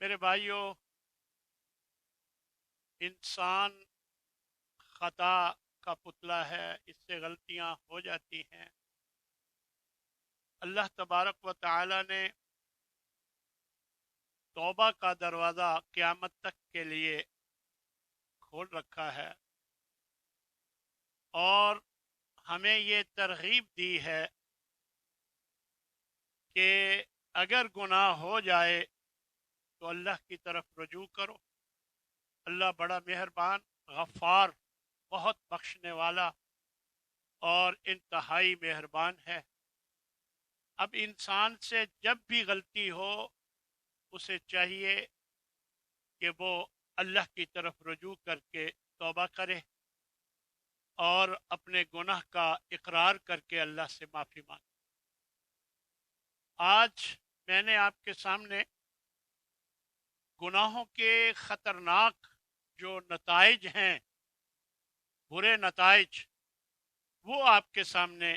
میرے بھائیوں، انسان خطا کا پتلا ہے، اس سے غلطیاں ہو جاتی ہیں۔ اللہ تبارک و تعالی نے توبہ کا دروازہ قیامت تک کے لیے کھول رکھا ہے، اور ہمیں یہ ترغیب دی ہے کہ اگر گناہ ہو جائے تو اللہ کی طرف رجوع کرو۔ اللہ بڑا مہربان، غفار، بہت بخشنے والا اور انتہائی مہربان ہے۔ اب انسان سے جب بھی غلطی ہو، اسے چاہیے کہ وہ اللہ کی طرف رجوع کر کے توبہ کرے اور اپنے گناہ کا اقرار کر کے اللہ سے معافی مانگے۔ آج میں نے آپ کے سامنے گناہوں کے خطرناک جو نتائج ہیں، برے نتائج، وہ آپ کے سامنے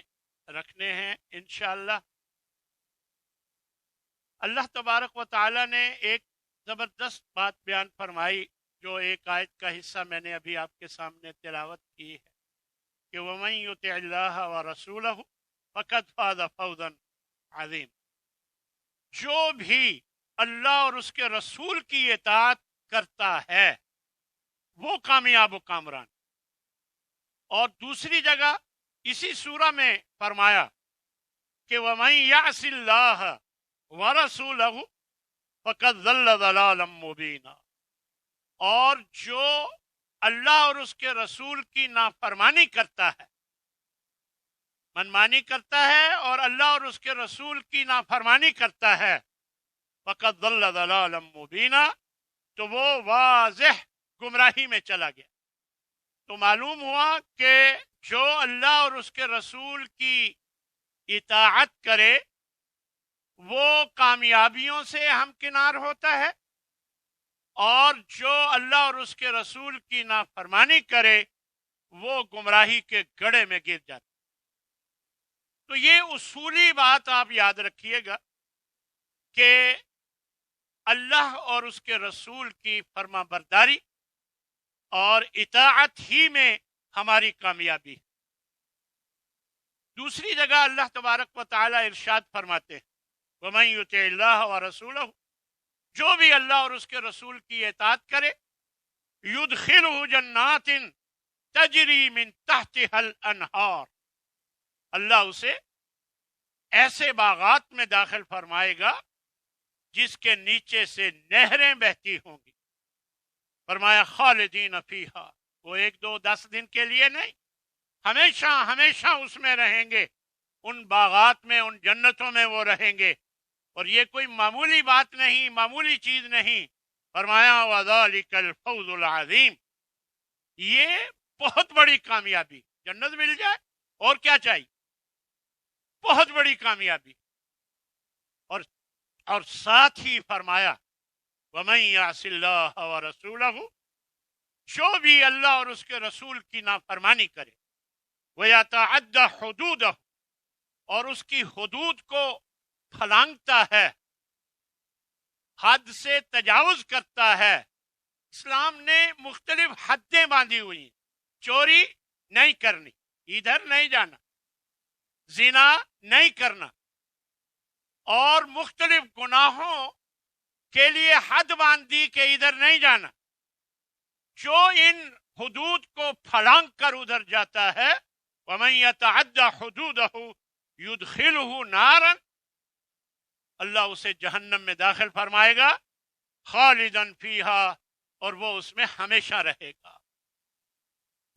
رکھنے ہیں انشاءاللہ۔ اللہ تبارک و تعالی نے ایک زبردست بات بیان فرمائی، جو ایک آیت کا حصہ میں نے ابھی آپ کے سامنے تلاوت کی ہے کہ وَمَن يُطِعِ اللَّهَ وَرَسُولَهُ فَقَدْ فَازَ فَوْزًا عَظِيمًا۔ جو بھی اللہ اور اس کے رسول کی اطاعت کرتا ہے وہ کامیاب و کامران۔ اور دوسری جگہ اسی سورہ میں فرمایا کہ وَمَن يَعْصِ اللَّهَ وَرَسُولَهُ فَقَدْ ضَلَّ ضَلَالًا مُبِينًا۔ اور جو اللہ اور اس کے رسول کی نافرمانی کرتا ہے، منمانی کرتا ہے اور اللہ اور اس کے رسول کی نافرمانی کرتا ہے، فَقَدْ ضَلَّ ضَلَالًا مُبِينًا، تو وہ واضح گمراہی میں چلا گیا۔ تو معلوم ہوا کہ جو اللہ اور اس کے رسول کی اطاعت کرے وہ کامیابیوں سے ہمکنار ہوتا ہے، اور جو اللہ اور اس کے رسول کی نافرمانی کرے وہ گمراہی کے گڑھے میں گر جاتا ہے۔ تو یہ اصولی بات آپ یاد رکھیے گا کہ اللہ اور اس کے رسول کی فرما برداری اور اطاعت ہی میں ہماری کامیابی ہے۔ دوسری جگہ اللہ تبارک و تعالی ارشاد فرماتے ہیں وَمَن يُطِعِ اللَّهَ وَرَسُولَهُ، جو بھی اللہ اور اس کے رسول کی اطاعت کرے، يُدْخِلْهُ جَنَّاتٍ تَجْرِي مِن تَحْتِهَا الْأَنْهَارُ، اللہ اسے ایسے باغات میں داخل فرمائے گا جس کے نیچے سے نہریں بہتی ہوں گی۔ فرمایا خالدین فیہا، وہ 1 2 10 دن کے لیے نہیں، ہمیشہ ہمیشہ اس میں رہیں گے، ان باغات میں، ان جنتوں میں وہ رہیں گے۔ اور یہ کوئی معمولی بات نہیں، معمولی چیز نہیں۔ فرمایا وذالک الفوز العظیم، یہ بہت بڑی کامیابی، جنت مل جائے اور کیا چاہیے، بہت بڑی کامیابی۔ اور ساتھ ہی فرمایا وَمَن يَعْصِ اللَّهَ وَرَسُولَهُ، جو بھی اللہ اور اس کے رسول کی نافرمانی کرے، وَيَتَعَدَّ حُدُودَهُ، اور اس کی حدود کو پھلانگتا ہے، حد سے تجاوز کرتا ہے۔ اسلام نے مختلف حدیں باندھی ہوئی ہیں، چوری نہیں کرنی، ادھر نہیں جانا، زنا نہیں کرنا، اور مختلف گناہوں کے لیے حد باندھ دی کہ ادھر نہیں جانا۔ جو ان حدود کو پھلانگ کر ادھر جاتا ہے، وَمَن يَتَعَدَّ حُدُودَهُ يُدْخِلْهُ نَارًا، اللہ اسے جہنم میں داخل فرمائے گا، خالداً فیہا، اور وہ اس میں ہمیشہ رہے گا۔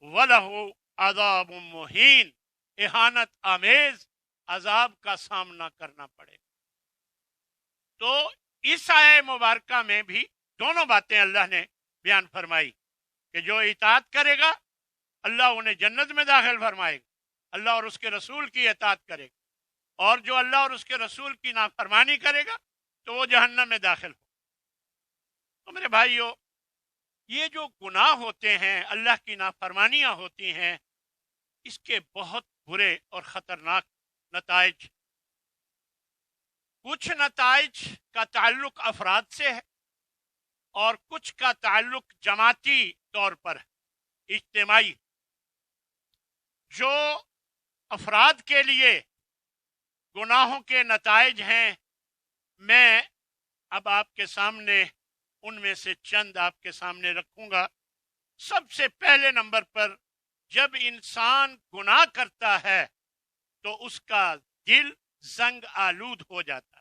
وَلَهُ عَذَابٌ مُہین، اہانت آمیز عذاب کا سامنا کرنا پڑے گا۔ تو اس آیہ مبارکہ میں بھی دونوں باتیں اللہ نے بیان فرمائی کہ جو اطاعت کرے گا اللہ انہیں جنت میں داخل فرمائے گا، اللہ اور اس کے رسول کی اطاعت کرے گا، اور جو اللہ اور اس کے رسول کی نافرمانی کرے گا تو وہ جہنم میں داخل ہو۔ تو میرے بھائیو، یہ جو گناہ ہوتے ہیں، اللہ کی نافرمانیاں ہوتی ہیں، اس کے بہت برے اور خطرناک نتائج۔ کچھ نتائج کا تعلق افراد سے ہے، اور کچھ کا تعلق جماعتی طور پر ہے، اجتماعی، جو افراد کے لیے گناہوں کے نتائج ہیں، میں اب آپ کے سامنے ان میں سے چند آپ کے سامنے رکھوں گا۔ سب سے پہلے نمبر پر، جب انسان گناہ کرتا ہے تو اس کا دل زنگ آلود ہو جاتا ہے۔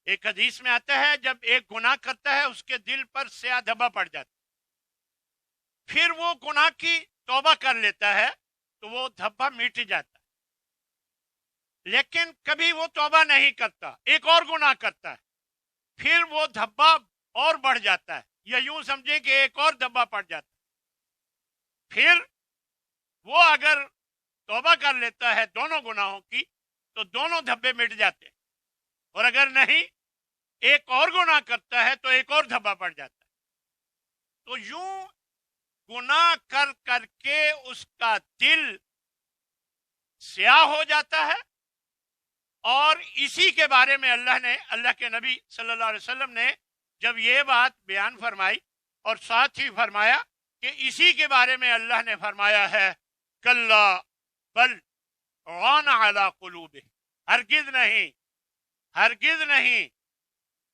ایک حدیث میں آتا ہے جب ایک گناہ کرتا ہے اس کے دل پر سیاہ دھبا پڑ جاتا ہے، پھر وہ گناہ کی توبہ کر لیتا ہے تو وہ دھبا مٹ جاتا ہے، لیکن کبھی وہ توبہ نہیں کرتا، ایک اور گناہ کرتا ہے، پھر وہ دھبا اور بڑھ جاتا ہے، یا یوں سمجھیں کہ ایک اور دھبا پڑ جاتا ہے، پھر وہ اگر توبہ کر لیتا ہے دونوں گناہوں کی تو دونوں دھبے مٹ جاتے ہیں، اور اگر نہیں ایک اور گناہ کرتا ہے تو ایک اور دھبا پڑ جاتا ہے۔ تو یوں گناہ کر کر کے اس کا دل سیاہ ہو جاتا ہے، اور اسی کے بارے میں اللہ کے نبی صلی اللہ علیہ وسلم نے جب یہ بات بیان فرمائی اور ساتھ ہی فرمایا کہ اسی کے بارے میں اللہ نے فرمایا ہے کلا بل ران علی قلوبہم، ہرگز نہیں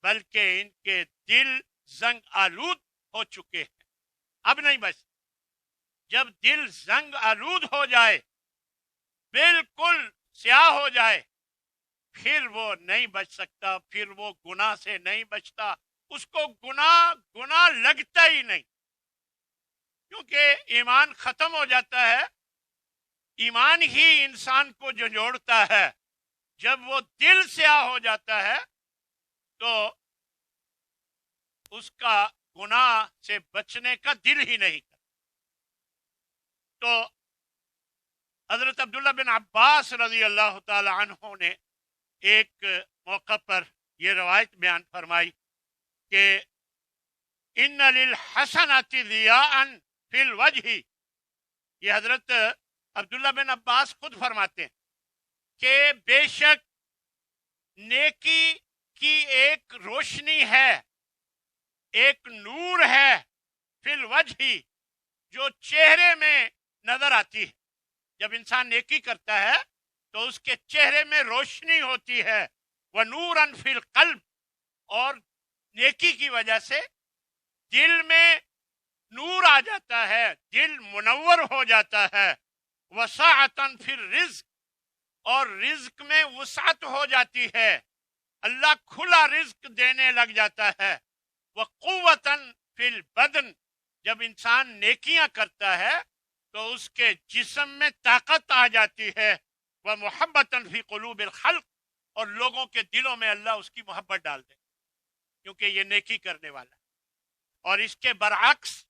بلکہ ان کے دل زنگ آلود ہو چکے ہیں، اب نہیں بچ۔ جب دل زنگ آلود ہو جائے، بالکل سیاہ ہو جائے، پھر وہ نہیں بچ سکتا، پھر وہ گناہ سے نہیں بچتا، اس کو گناہ لگتا ہی نہیں، کیونکہ ایمان ختم ہو جاتا ہے۔ ایمان ہی انسان کو جو جوڑتا ہے، جب وہ دل سیاہ ہو جاتا ہے تو اس کا گناہ سے بچنے کا دل ہی نہیں کرتا۔ تو حضرت عبداللہ بن عباس رضی اللہ تعالی عنہ نے ایک موقع پر یہ روایت بیان فرمائی کہ ان للحسنات ضیاء فی الوجہ، یہ حضرت عبداللہ بن عباس خود فرماتے ہیں کہ بے شک نیکی کی ایک روشنی ہے، ایک نور ہے، فی الوجہ، جو چہرے میں نظر آتی ہے۔ جب انسان نیکی کرتا ہے تو اس کے چہرے میں روشنی ہوتی ہے، وَنُورًا فِي الْقَلْبِ، اور نیکی کی وجہ سے دل میں نور آ جاتا ہے، دل منور ہو جاتا ہے، وَسَعَةً فِي الرِّزْقِ، اور رزق میں وسعت ہو جاتی ہے، اللہ کھلا رزق دینے لگ جاتا ہے، وَقُوَّةً فِي الْبَدْنِ، جب انسان نیکیاں کرتا ہے تو اس کے جسم میں طاقت آ جاتی ہے، وَمُحَبَّةً فِي قُلُوبِ الْخَلْقِ، اور لوگوں کے دلوں میں اللہ اس کی محبت ڈال دے کیونکہ یہ نیکی کرنے والا ہے۔ اور اس کے برعکس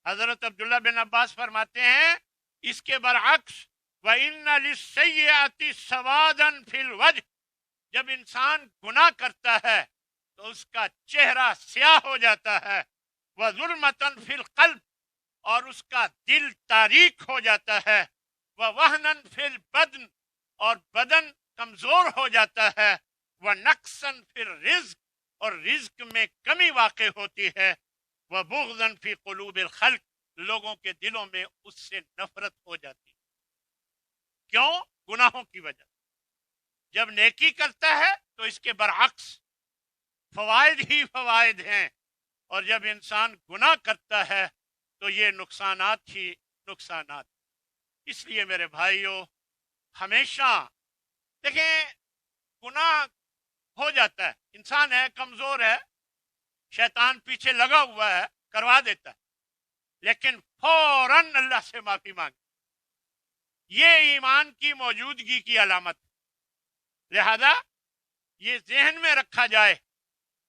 حضرت عبداللہ بن عباس فرماتے ہیں، اس کے برعکس وَإِنَّ لِلسَّيِّئَةِ سَوَادًا فِي الْوَجْهِ، جب انسان گناہ کرتا ہے تو اس کا چہرہ سیاہ ہو جاتا ہے، وَظُلْمَةً فِي الْقَلْبِ، اور اس کا دل تاریک ہو جاتا ہے، وَوَهْنًا فِي الْبَدْنِ، اور بدن کمزور ہو جاتا ہے، وَنَقْصًا فِي الرِّزْقِ، اور رزق میں کمی واقع ہوتی ہے، وَبُغْضًا فِي قُلُوبِ الْخَلْقِ، لوگوں کے دلوں میں اس سے نفرت ہو جاتی ہے۔ کیوں؟ گناہوں کی وجہ۔ جب نیکی کرتا ہے تو اس کے برعکس فوائد ہی فوائد ہیں، اور جب انسان گناہ کرتا ہے تو یہ نقصانات ہی نقصانات۔ اس لیے میرے بھائیوں، ہمیشہ دیکھیں، گناہ ہو جاتا ہے، انسان ہے، کمزور ہے، شیطان پیچھے لگا ہوا ہے، کروا دیتا ہے، لیکن فوراً اللہ سے معافی مانگے، یہ ایمان کی موجودگی کی علامت ہے۔ لہذا یہ ذہن میں رکھا جائے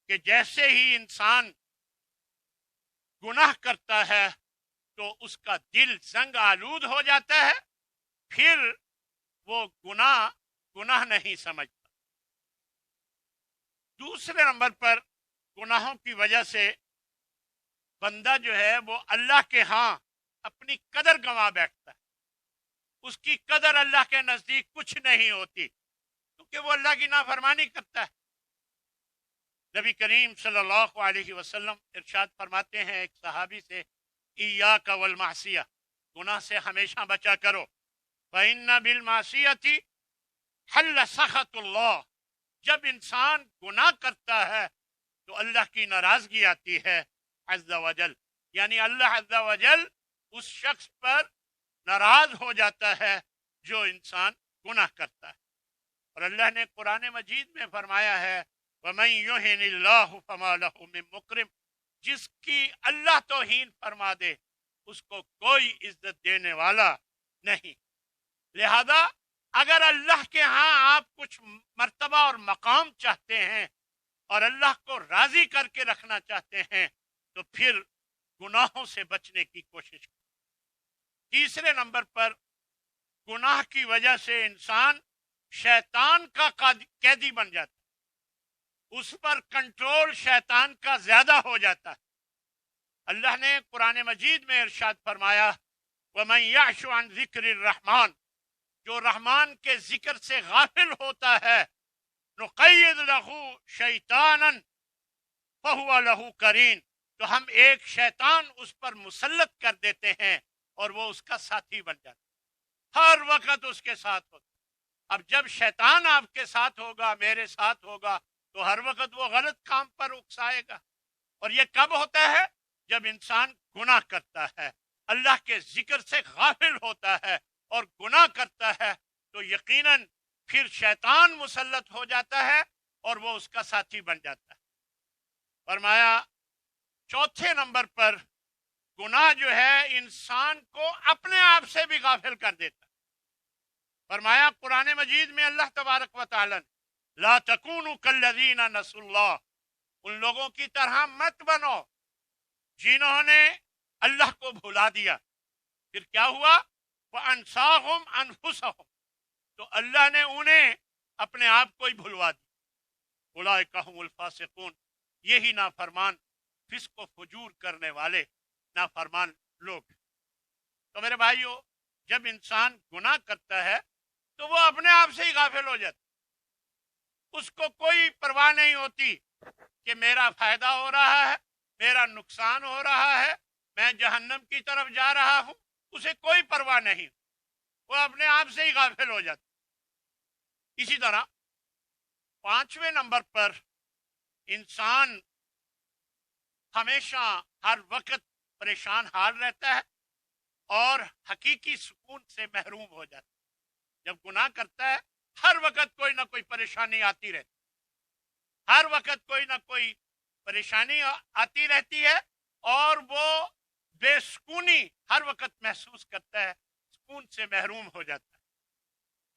کہ جیسے ہی انسان گناہ کرتا ہے تو اس کا دل زنگ آلود ہو جاتا ہے، پھر وہ گناہ نہیں سمجھتا۔ دوسرے نمبر پر، گناہوں کی وجہ سے بندہ جو ہے وہ اللہ کے ہاں اپنی قدر گنوا بیٹھتا ہے، اس کی قدر اللہ کے نزدیک کچھ نہیں ہوتی، کیونکہ وہ اللہ کی نافرمانی کرتا ہے۔ نبی کریم صلی اللہ علیہ وسلم ارشاد فرماتے ہیں ایک صحابی سے، ایاک والمعصیہ، گناہ سے ہمیشہ بچا کرو، فإن بالمعصیۃ حل سخط اللہ، جب انسان گناہ کرتا ہے تو اللہ کی ناراضگی آتی ہے عز وجل، یعنی اللہ عز وجل اس شخص پر ناراض ہو جاتا ہے جو انسان گناہ کرتا ہے۔ اور اللہ نے قرآن مجید میں فرمایا ہے وَمَن يُهِنِ اللَّهُ فَمَا لَهُ مِن مُكْرِمٍ، جس کی اللہ توہین فرما دے اس کو کوئی عزت دینے والا نہیں۔ لہذا اگر اللہ کے ہاں آپ کچھ مرتبہ اور مقام چاہتے ہیں اور اللہ کو راضی کر کے رکھنا چاہتے ہیں تو پھر گناہوں سے بچنے کی کوشش کریں۔ تیسرے نمبر پر، گناہ کی وجہ سے انسان شیطان کا قیدی بن جاتا ہے، اس پر کنٹرول شیطان کا زیادہ ہو جاتا ہے۔ اللہ نے قرآن مجید میں ارشاد فرمایا وَمَن يَعْشُ عَن ذِكْرِ الرَّحْمَنِ، جو رحمان کے ذکر سے غافل ہوتا ہے، نُقَيِّضْ لَهُ شَيْطَانًا فَهُوَ لَهُ قَرِينٌ، تو ہم ایک شیطان اس پر مسلط کر دیتے ہیں اور وہ اس کا ساتھی بن جاتا ہے، ہر وقت اس کے ساتھ ہوتا ہے۔ اب جب شیطان آپ کے ساتھ ہوگا، میرے ساتھ ہوگا، تو ہر وقت وہ غلط کام پر اکسائے گا۔ اور یہ کب ہوتا ہے؟ جب انسان گناہ کرتا ہے، اللہ کے ذکر سے غافل ہوتا ہے اور گناہ کرتا ہے، تو یقیناً پھر شیطان مسلط ہو جاتا ہے اور وہ اس کا ساتھی بن جاتا ہے۔ فرمایا چوتھے نمبر پر، گناہ جو ہے انسان کو اپنے آپ سے بھی غافل کر دیتا ہے۔ فرمایا قرآن مجید میں اللہ تبارک و تعالی نے لا تکونوا کالذین نسوا اللہ، ان لوگوں کی طرح مت بنو جنہوں نے اللہ کو بھلا دیا۔ پھر کیا ہوا؟ وَأَنْسَاهُمْ أَنفُسَهُمْ، تو اللہ نے انہیں اپنے آپ کو ہی بھلوا دیا۔ اولئک هم الفاسقون، یہی نافرمان، فسق و فجور کرنے والے نافرمان لوگ۔ تو میرے بھائیو، جب انسان گناہ کرتا ہے تو وہ اپنے آپ سے ہی غافل ہو جاتا، اس کو کوئی پرواہ نہیں ہوتی کہ میرا فائدہ ہو رہا ہے، میرا نقصان ہو رہا ہے، میں جہنم کی طرف جا رہا ہوں، اسے کوئی پرواہ نہیں، وہ اپنے آپ سے ہی غافل ہو جاتا۔ اسی طرح پانچویں نمبر پر، انسان ہمیشہ ہر وقت پریشان حال رہتا ہے اور حقیقی سکون سے محروم ہو جاتا ہے۔ جب گناہ کرتا ہے ہر وقت کوئی نہ کوئی پریشانی آتی رہتی، ہر وقت کوئی نہ کوئی پریشانی آتی رہتی ہے اور وہ بے سکونی ہر وقت محسوس کرتا ہے، سکون سے محروم ہو جاتا ہے۔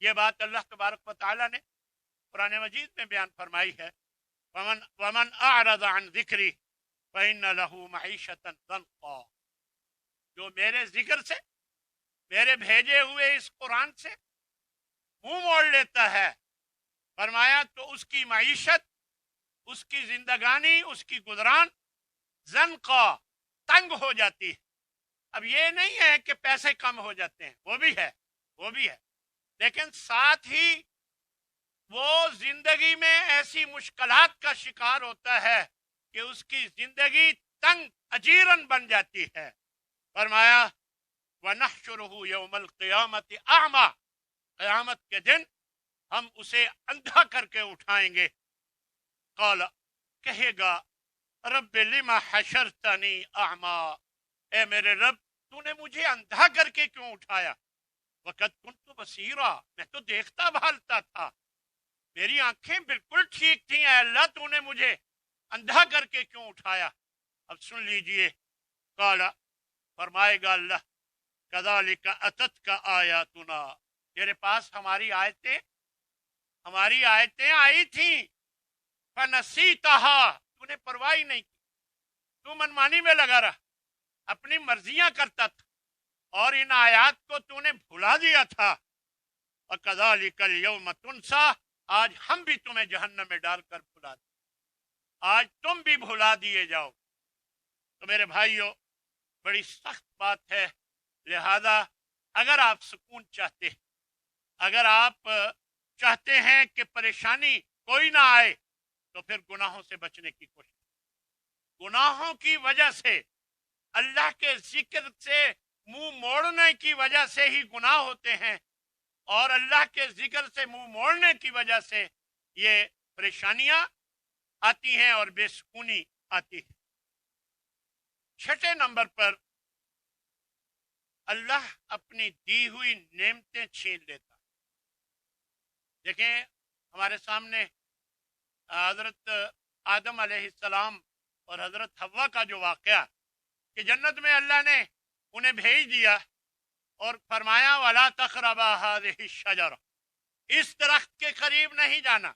یہ بات اللہ تبارک و تعالی نے قرآن مجید میں بیان فرمائی ہے وَمَنْ أَعْرَضَ عَنْ ذِكْرِي فَإِنَّ لَهُ مَعِيشَةً ضَنْقًا، جو میرے ذکر سے، میرے بھیجے ہوئے اس قرآن سے منہ موڑ لیتا ہے، فرمایا تو اس کی معیشت، اس کی زندگانی، اس کی گزران زنقا، تنگ ہو جاتی ہے۔ اب یہ نہیں ہے کہ پیسے کم ہو جاتے ہیں، وہ بھی ہے، وہ بھی ہے، لیکن ساتھ ہی وہ زندگی میں ایسی مشکلات کا شکار ہوتا ہے کہ اس کی زندگی تنگ اجیرن بن جاتی ہے۔ فرمایا وَنَحْشُرُهُ يَوْمَ الْقِيَامَةِ أَعْمَى، قیامت کے دن ہم اسے اندھا کر کے اٹھائیں گے۔ قال، کہے گا رب لما حشرتنی اعما، اے میرے رب تو نے مجھے اندھا کر کے کیوں اٹھایا؟ وقت کنت بصیرا، میں تو دیکھتا بھالتا تھا، میری آنکھیں بالکل ٹھیک تھیں، اے اللہ تو نے مجھے اندھا کر کے کیوں اٹھایا؟ اب سن لیجئے، قال، فرمائے گا اللہ کذالک اتتک آیاتنا، تیرے پاس ہماری آیتیں آئی تھیں، فنسیتہا، تو نے پرواہ نہیں کی، تو منمانی میں لگا رہا، اپنی مرضیاں کرتا تھا اور ان آیات کو تو نے بھلا دیا تھا۔ وَكَذَلِكَ الْيَوْمَ تُنْسَى، آج ہم بھی تمہیں جہنم میں ڈال کر بھلا دیں، آج تم بھی بھلا دیے جاؤ۔ تو میرے بھائیوں، بڑی سخت بات ہے، لہذا اگر آپ سکون چاہتے ہیں، اگر آپ چاہتے ہیں کہ پریشانی کوئی نہ آئے، تو پھر گناہوں سے بچنے کی کوشش. گناہوں کی وجہ سے، اللہ کے ذکر سے منہ موڑنے کی وجہ سے ہی گناہ ہوتے ہیں، اور اللہ کے ذکر سے منہ موڑنے کی وجہ سے یہ پریشانیاں آتی ہیں اور بے سکونی آتی ہے. چھٹے نمبر پر اللہ اپنی دی ہوئی نعمتیں چھین لیتا. دیکھیں ہمارے سامنے حضرت آدم علیہ السلام اور حضرت حوا کا جو واقعہ کہ جنت میں اللہ نے انہیں بھیج دیا اور فرمایا وَلَا تَقْرَبَا هَٰذِهِ الشَّجَرَةَ، اس درخت کے قریب نہیں جانا.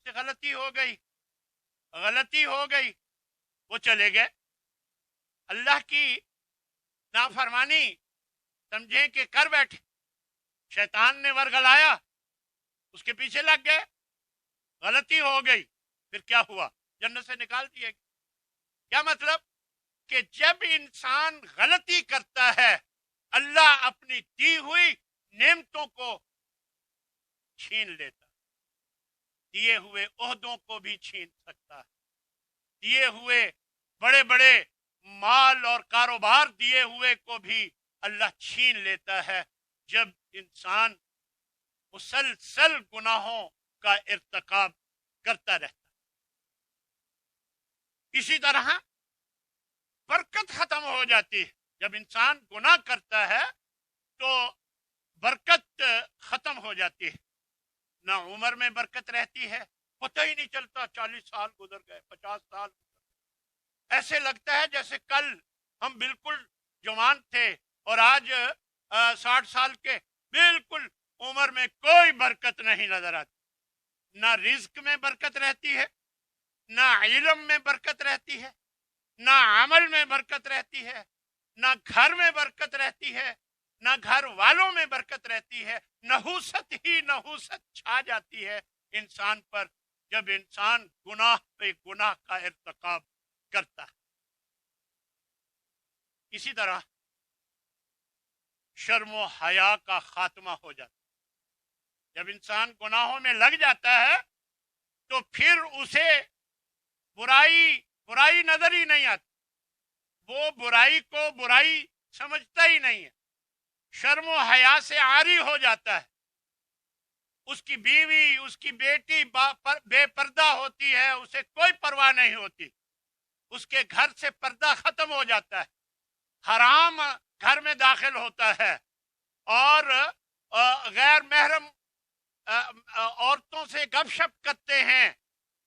سے غلطی ہو گئی، وہ چلے گئے. اللہ کی نافرمانی سمجھیں کہ کر بیٹھے. شیطان نے ورگلایا، اس کے پیچھے لگ گئے، غلطی ہو گئی. پھر کیا ہوا؟ جنت سے نکال دیے. کیا مطلب؟ کہ جب انسان غلطی کرتا ہے اللہ اپنی دی ہوئی نعمتوں کو چھین لیتا. دیے ہوئے عہدوں کو بھی چھین سکتا ہے، دیے ہوئے بڑے بڑے مال اور کاروبار دیے ہوئے کو بھی اللہ چھین لیتا ہے جب انسان مسلسل گناہوں کا ارتکاب کرتا رہتا. اسی طرح برکت ختم ہو جاتی ہے. جب انسان گناہ کرتا ہے تو برکت ختم ہو جاتی ہے. نہ عمر میں برکت رہتی ہے، پتہ ہی نہیں چلتا 40 سال گزر گئے، 50 سال گزر گئے. ایسے لگتا ہے جیسے کل ہم بالکل جوان تھے اور آج 60 سال کے. بالکل عمر میں کوئی برکت نہیں نظر آتی. نہ رزق میں برکت رہتی ہے، نہ علم میں برکت رہتی ہے، نہ عمل میں برکت رہتی ہے، نہ گھر میں برکت رہتی ہے، نہ گھر والوں میں برکت رہتی ہے. نحوست ہی نحوست چھا جاتی ہے انسان پر جب انسان گناہ پہ گناہ کا ارتکاب کرتا ہے. اسی طرح شرم و حیا کا خاتمہ ہو جاتا ہے. جب انسان گناہوں میں لگ جاتا ہے تو پھر اسے برائی نظر ہی نہیں آتی. وہ برائی کو برائی سمجھتا ہی نہیں ہے. شرم و حیا سے عاری ہو جاتا ہے. اس کی بیوی، اس کی بیٹی بے پردہ ہوتی ہے، اسے کوئی پرواہ نہیں ہوتی. اس کے گھر سے پردہ ختم ہو جاتا ہے، حرام گھر میں داخل ہوتا ہے، اور غیر محرم عورتوں سے گپ شپ کرتے ہیں.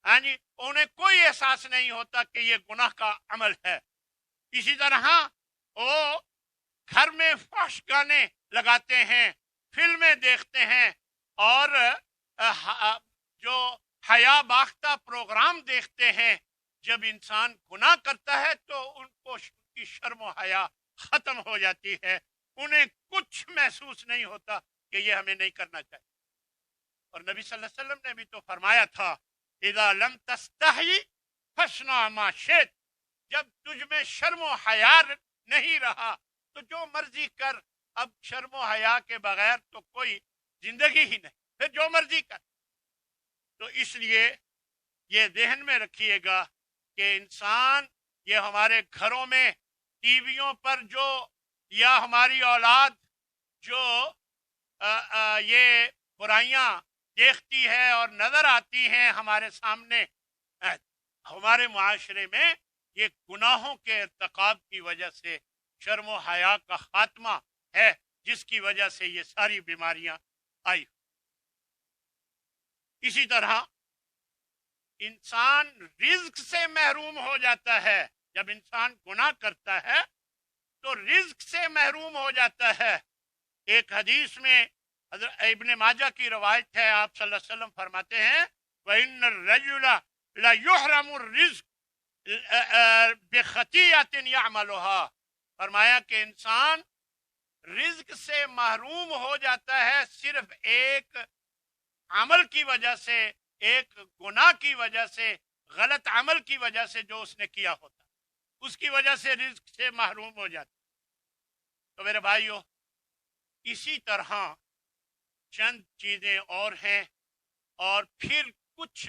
ہاں جی، انہیں کوئی احساس نہیں ہوتا کہ یہ گناہ کا عمل ہے. اسی طرح وہ گھر میں فحش گانے لگاتے ہیں، فلمیں دیکھتے ہیں، اور جو حیا باختہ پروگرام دیکھتے ہیں. جب انسان گناہ کرتا ہے تو ان کو کی شرم و حیا ختم ہو جاتی ہے. انہیں کچھ محسوس نہیں ہوتا کہ یہ ہمیں نہیں کرنا چاہیے. اور نبی صلی اللہ علیہ وسلم نے بھی تو فرمایا تھا اذا لم تستحی فاصنع ما شئت. جب تجھ میں شرم و حیا نہیں رہا تو جو مرضی کر. اب شرم و حیا کے بغیر تو کوئی زندگی ہی نہیں، پھر جو مرضی کر. تو اس لیے یہ ذہن میں رکھیے گا کہ انسان، یہ ہمارے گھروں میں ٹی ویوں پر جو یا ہماری اولاد جو یہ برائیاں دیکھتی ہے اور نظر آتی ہیں ہمارے سامنے، ہمارے معاشرے میں یہ گناہوں کے ارتکاب کی وجہ سے شرم و حیا کا خاتمہ ہے، جس کی وجہ سے یہ ساری بیماریاں آئی. اسی طرح انسان رزق سے محروم ہو جاتا ہے. جب انسان گناہ کرتا ہے تو رزق سے محروم ہو جاتا ہے. ایک حدیث میں حضرت ابن ماجہ کی روایت ہے، آپ صلی اللہ علیہ وسلم فرماتے ہیں وَإِنَّ الرَّجُلَ لَيُحْرَمُ الرِّزْقَ بِخَطِيئَةٍ يَعْمَلُهَا. فرمایا کہ انسان رزق سے محروم ہو جاتا ہے صرف ایک عمل کی وجہ سے، ایک گناہ کی وجہ سے، غلط عمل کی وجہ سے جو اس نے کیا ہوتا، اس کی وجہ سے رزق سے محروم ہو جاتا. تو میرے بھائیو، اسی طرح چند چیزیں اور ہیں، اور پھر کچھ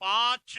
5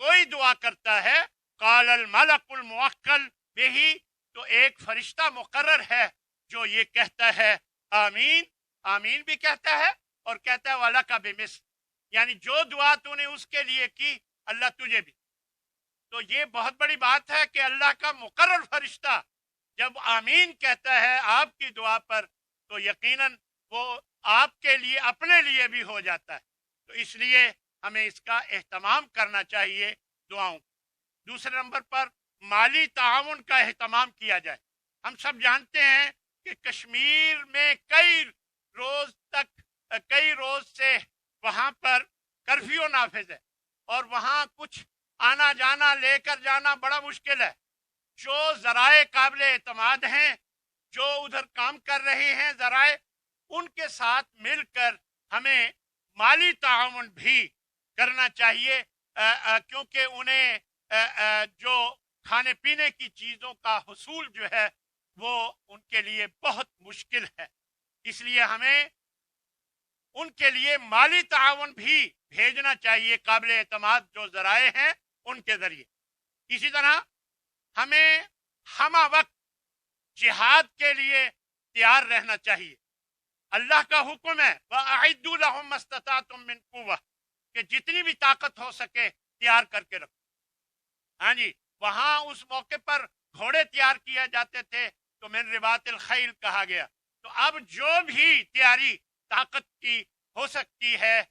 کوئی دعا کرتا ہے قال الملک الموکل بہی، تو ایک فرشتہ مقرر ہے جو یہ کہتا ہے آمین، آمین بھی کہتا ہے اور کہتا ہے وَلَكَ بِمِثْلِ، یعنی جو دعا تو نے اس کے لیے کی اللہ تجھے بھی۔ تو یہ بہت بڑی بات ہے کہ اللہ کا مقرر فرشتہ جب آمین کہتا ہے آپ کی دعا پر تو یقیناً وہ آپ کے لیے اپنے لیے بھی ہو جاتا ہے۔ تو اس لیے ہمیں اس کا اہتمام کرنا چاہیے دعاؤں۔ دوسرے نمبر پر مالی تعاون کا اہتمام کیا جائے۔ ہم سب جانتے ہیں کہ کشمیر میں کئی روز سے وہاں پر کرفیو نافذ ہے اور وہاں کچھ آنا جانا لے کر جانا بڑا مشکل ہے۔ جو ذرائع قابل اعتماد ہیں، جو ادھر کام کر رہے ہیں ذرائع، ان کے ساتھ مل کر ہمیں مالی تعاون بھی کرنا چاہیے، کیونکہ انہیں جو کھانے پینے کی چیزوں کا حصول جو ہے وہ ان کے لیے بہت مشکل ہے۔ اس لیے ہمیں ان کے لیے مالی تعاون بھی بھیجنا چاہیے، قابل اعتماد جو ذرائع ہیں ان کے ذریعے۔ اسی طرح ہمیں ہمہ وقت جہاد کے لیے تیار رہنا چاہیے۔ اللہ کا حکم ہے وَأَعِدُّوا لَهُم مَّا اسْتَطَعْتُم مِّن قُوَّةٍ، کہ جتنی بھی طاقت ہو سکے تیار کر کے رکھو۔ ہاں جی، وہاں اس موقع پر گھوڑے تیار کیے جاتے تھے تو من رباط الخیل کہا گیا۔ تو اب جو بھی تیاری طاقت کی ہو سکتی ہے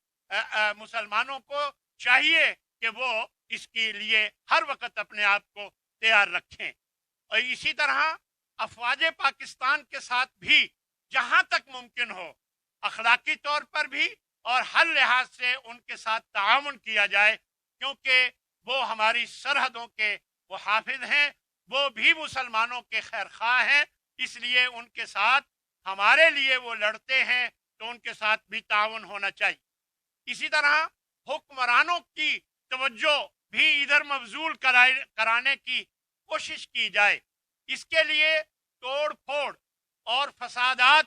مسلمانوں کو چاہیے کہ وہ اس کے لیے ہر وقت اپنے آپ کو تیار رکھیں۔ اور اسی طرح افواج پاکستان کے ساتھ بھی جہاں تک ممکن ہو اخلاقی طور پر بھی اور ہر لحاظ سے ان کے ساتھ تعاون کیا جائے، کیونکہ وہ ہماری سرحدوں کے محافظ ہیں، وہ بھی مسلمانوں کے خیر خواہ ہیں، اس لیے ان کے ساتھ ہمارے لیے وہ لڑتے ہیں تو ان کے ساتھ بھی تعاون ہونا چاہیے۔ اسی طرح حکمرانوں کی توجہ بھی ادھر مبذول کرانے کی کوشش کی جائے۔ اس کے لیے توڑ پھوڑ اور فسادات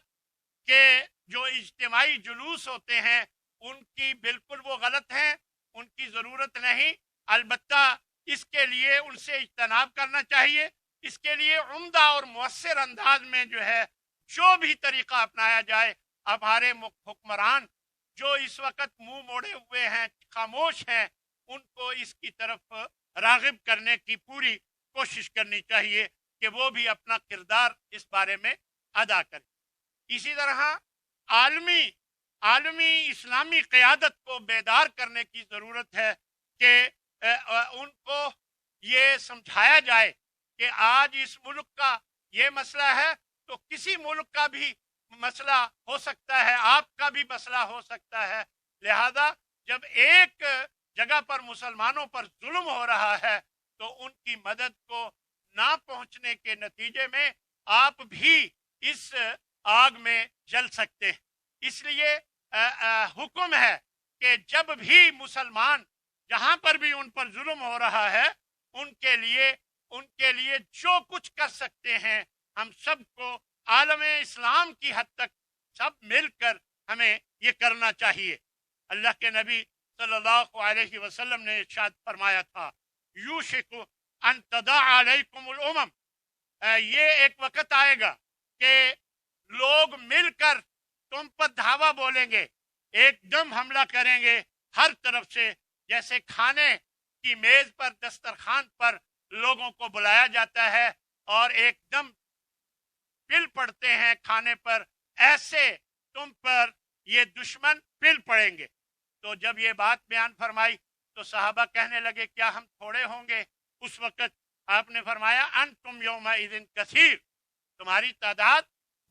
کے جو اجتماعی جلوس ہوتے ہیں ان کی بالکل وہ غلط ہیں، ان کی ضرورت نہیں، البتہ اس کے لیے ان سے اجتناب کرنا چاہیے۔ اس کے لیے عمدہ اور مؤثر انداز میں جو ہے جو بھی طریقہ اپنایا جائے، اب ہمارے حکمران جو اس وقت منہ موڑے ہوئے ہیں، خاموش ہیں، ان کو اس کی طرف راغب کرنے کی پوری کوشش کرنی چاہیے کہ وہ بھی اپنا کردار اس بارے میں ادا کریں۔ اسی طرح عالمی اسلامی قیادت کو بیدار کرنے کی ضرورت ہے کہ ان کو یہ سمجھایا جائے کہ آج اس ملک کا یہ مسئلہ ہے تو کسی ملک کا بھی مسئلہ ہو سکتا ہے، آپ کا بھی مسئلہ ہو سکتا ہے، لہذا جب ایک جگہ پر مسلمانوں پر ظلم ہو رہا ہے تو ان کی مدد کو نہ پہنچنے کے نتیجے میں آپ بھی اس آگ میں جل سکتے ہیں۔ اس لیے حکم ہے کہ جب بھی مسلمان جہاں پر بھی ان پر ظلم ہو رہا ہے ان کے لیے جو کچھ کر سکتے ہیں ہم سب کو عالم اسلام کی حد تک سب مل کر ہمیں یہ کرنا چاہیے۔ اللہ کے نبی صلی اللہ علیہ وسلم نے ارشاد فرمایا تھا یوشک ان تداع علیکم الامم، یہ ایک وقت آئے گا کہ لوگ مل کر تم پر دھاوا بولیں گے، ایک دم حملہ کریں گے ہر طرف سے، جیسے کھانے کی میز پر دسترخوان پر لوگوں کو بلایا جاتا ہے اور ایک دم پل پڑتے ہیں کھانے پر، ایسے تم پر یہ دشمن پل پڑیں گے۔ تو جب یہ بات بیان فرمائی تو صحابہ کہنے لگے کیا ہم تھوڑے ہوں گے؟ اس وقت آپ نے فرمایا انتم یومئذ کثیر، تمہاری تعداد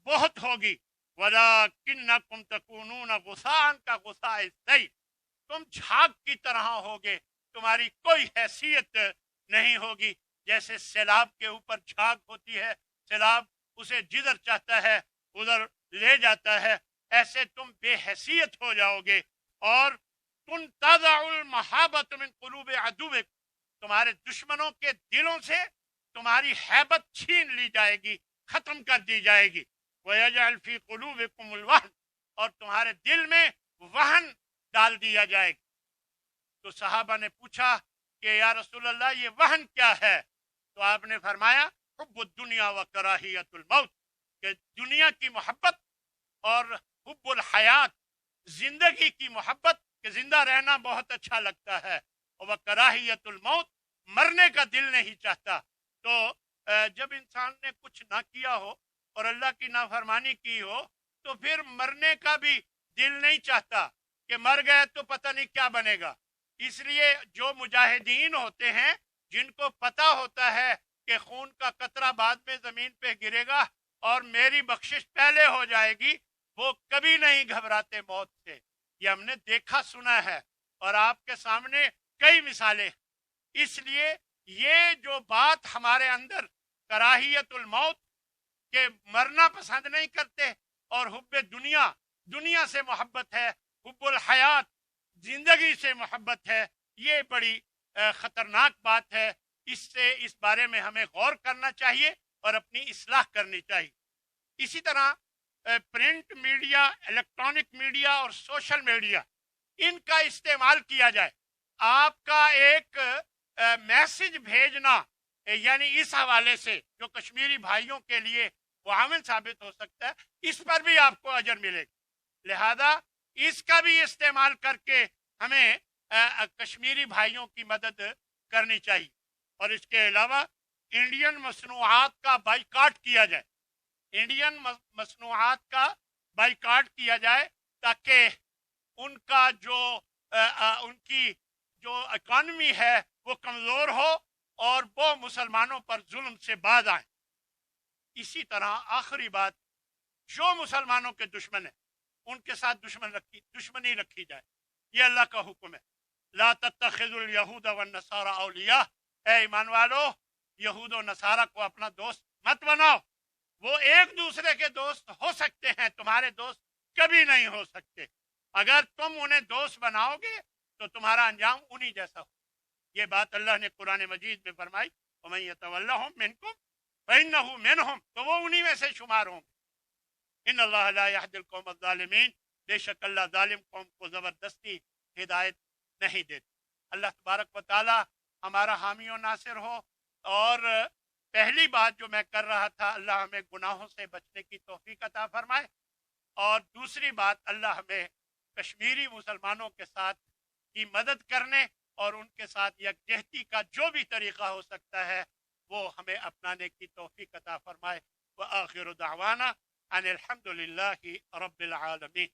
بہت ہوگی، وَلَكِنَّكُمْ تَكُونُونَ غُثَاءً كَغُثَاءِ السَّيْلِ، تم جھاگ کی طرح ہوگے، تمہاری کوئی حیثیت نہیں ہوگی، جیسے سیلاب کے اوپر جھاگ ہوتی ہے، سیلاب اسے جدھر چاہتا ہے ادھر لے جاتا ہے، ایسے تم بے حیثیت ہو جاؤ گے، اور تنتزع المحابۃ من قلوب عدوک، تمہارے دشمنوں کے دلوں سے تمہاری ہیبت چھین لی جائے گی، ختم کر دی جائے گی، وَيَجْعَلْ فِي قُلُوبِكُمُ الْوَهْنَ، اور تمہارے دل میں وہن ڈال دیا جائے گا۔ تو صحابہ نے پوچھا کہ یا رسول اللہ یہ وہن کیا ہے؟ تو آپ نے فرمایا حب الدنیا و کراہیت الموت، کہ دنیا کی محبت اور حب الحیات، زندگی کی محبت، کہ زندہ رہنا بہت اچھا لگتا ہے، اور وہ کراہیت الموت، مرنے کا دل نہیں چاہتا۔ تو جب انسان نے کچھ نہ کیا ہو اور اللہ کی نافرمانی کی ہو تو پھر مرنے کا بھی دل نہیں چاہتا کہ مر گئے تو پتہ نہیں کیا بنے گا۔ اس لیے جو مجاہدین ہوتے ہیں، جن کو پتہ ہوتا ہے کہ خون کا قطرہ بعد میں زمین پہ گرے گا اور میری بخشش پہلے ہو جائے گی، وہ کبھی نہیں گھبراتے موت سے۔ یہ ہم نے دیکھا سنا ہے اور آپ کے سامنے کئی مثالیں۔ اس لیے یہ جو بات ہمارے اندر کراہیت الموت، کہ مرنا پسند نہیں کرتے، اور حب دنیا، دنیا سے محبت ہے، حب الحیات، زندگی سے محبت ہے، یہ بڑی خطرناک بات ہے۔ اس بارے میں ہمیں غور کرنا چاہیے اور اپنی اصلاح کرنی چاہیے۔ اسی طرح پرنٹ میڈیا، الیکٹرانک میڈیا اور سوشل میڈیا، ان کا استعمال کیا جائے۔ آپ کا ایک میسج بھیجنا، یعنی اس حوالے سے جو کشمیری بھائیوں کے لیے معاون ثابت ہو سکتا ہے، اس پر بھی آپ کو اجر ملے گا۔ لہذا اس کا بھی استعمال کر کے ہمیں کشمیری بھائیوں کی مدد کرنی چاہیے۔ اور اس کے علاوہ انڈین مصنوعات کا بائیکاٹ کیا جائے، انڈین مصنوعات کا بائیکاٹ کیا جائے، تاکہ ان کا ان کی جو اکانومی ہے وہ کمزور ہو اور وہ مسلمانوں پر ظلم سے باز آئیں۔ اسی طرح آخری بات، جو مسلمانوں کے دشمن ہیں ان کے ساتھ دشمنی رکھی جائے، یہ اللہ کا حکم ہے۔ لا تتخذوا الیہود والنصارى اولیاء، اے ایمان والو، یہود و نصارہ کو اپنا دوست مت بناؤ۔ وہ ایک دوسرے کے دوست ہو سکتے ہیں، تمہارے دوست کبھی نہیں ہو سکتے۔ اگر تم انہیں دوست بناؤ گے تو تمہارا انجام انہی جیسا ہو۔ یہ بات اللہ نے قرآن مجید میں فرمائی، وَمَن يَتَوَلَّهُم مِّنكُمْ فَإِنَّهُ مِنْهُمْ، تو وہ انہی میں سے شمار ہوں گے۔ ان اللہ لا يهدي القوم الظالمین، بے شک اللہ ظالم قوم کو زبردستی ہدایت نہیں دیتے۔ اللہ تبارک و تعالی ہمارا حامی و ناصر ہو۔ اور پہلی بات جو میں کر رہا تھا، اللہ ہمیں گناہوں سے بچنے کی توفیق عطا فرمائے، اور دوسری بات، اللہ ہمیں کشمیری مسلمانوں کے ساتھ کی مدد کرنے اور ان کے ساتھ یکجہتی کا جو بھی طریقہ ہو سکتا ہے وہ ہمیں اپنانے کی توفیق عطا فرمائے۔ وآخر دعوانا ان الحمد للہ رب العالمین۔